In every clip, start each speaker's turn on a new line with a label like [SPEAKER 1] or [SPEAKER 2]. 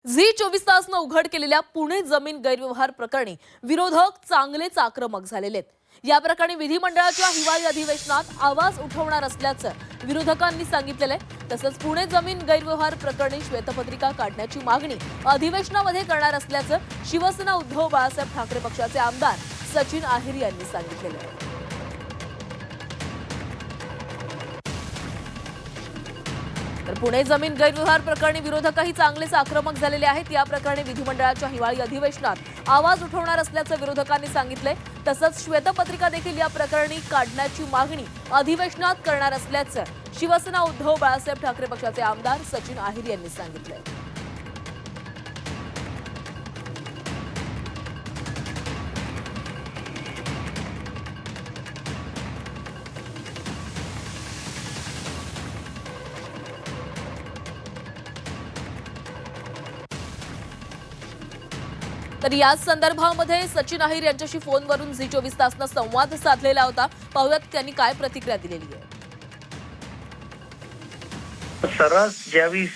[SPEAKER 1] Zee 24 तासनं उघड केलेल्या पुणे जमीन गैरव्यवहार प्रकरणी विरोधक चांगलेच आक्रमक झालेले आहेत। या प्रकरणी विधिमंडळाच्या हिवाळी अधिवेशनात आवाज उठवणार असल्याचं विरोधकांनी सांगितलेलं आहे। तसंच पुणे जमीन गैरव्यवहार प्रकरणी श्वेतपत्रिका काढण्याची मागणी अधिवेशनामध्ये करणार असल्याचं शिवसेना उद्धव बाळासाहेब ठाकरे पक्षाचे आमदार सचिन आहेर यांनी सांगितलेलं आहे। तर पुणे जमीन गैरव्यवहार प्रकरणी विरोधकही चांगलेच आक्रमक झालेले आहेत। या प्रकरणी विधिमंडळाच्या हिवाळी अधिवेशनात आवाज उठवणार असल्याचं विरोधकांनी सांगितलंय। तसंच श्वेतपत्रिका देखील या प्रकरणी काढण्याची मागणी अधिवेशनात करणार असल्याचं शिवसेना उद्धव बाळासाहेब ठाकरे पक्षाचे आमदार सचिन आहेर यांनी सांगितलंय। तर याच संदर्भामध्ये सचिन आहेर यांच्याशी फोनवरून झी 24 तासनं संवाद साधलेला होता। पाहूयात त्यांनी काय प्रतिक्रिया दिलेली आहे।
[SPEAKER 2] सर्रास ज्यावेळी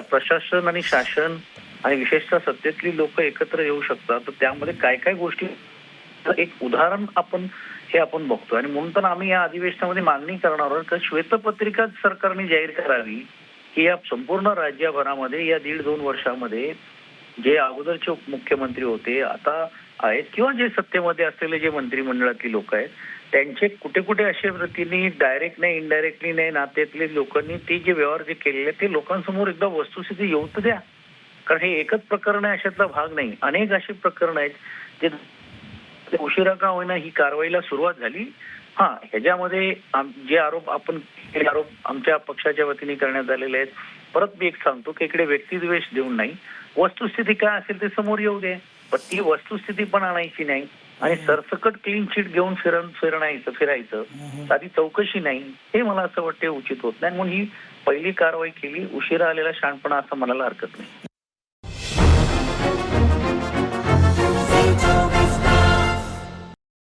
[SPEAKER 2] प्रशासन आणि शासन आणि विशेषतः सत्तेतली लोक एकत्र येऊ शकतात तर त्यामध्ये काय काय गोष्टी एक उदाहरण आपण बघतो आणि म्हणून तर आम्ही या अधिवेशनामध्ये मागणी करणार आहोत की श्वेतपत्रिका सरकारने जाहीर करावी की या संपूर्ण राज्यभरामध्ये या 1.5-2 वर्षामध्ये जे अगोदरचे मुख्यमंत्री होते आता आहेत किंवा जे सत्तेमध्ये असलेले जे मंत्रिमंडळातली लोक आहेत त्यांचे कुठे कुठे अशा वृत्तीने डायरेक्ट नाही इनडायरेक्टली नाही नात्यातले लोकांनी ते जे व्यवहार जे केलेले ते लोकांसमोर एकदा वस्तुस्थिती येऊ तर द्या। कारण हे एकच प्रकरण आहे अशातला भाग नाही, अनेक असे प्रकरण आहेत जे उशिरा का होईना ही कारवाईला सुरुवात झाली। ह्याच्यामध्ये जे आरोप आमच्या पक्षाच्या वतीने करण्यात आलेले आहेत, परत मी एक सांगतो की इकडे व्यक्तिद्वेष देऊन नाही, वस्तुस्थिती काय असेल ते समोर येऊ दे, पण ती वस्तुस्थिती पण आणायची नाही आणि सरसकट क्लीन चिट घेऊन फिरायचं साधी चौकशी नाही, हे मला असं वाटते उचित होत नाही। म्हणून ही पहिली कारवाई केली, उशिरा आलेला शहाणपणा असं म्हणायला हरकत नाही।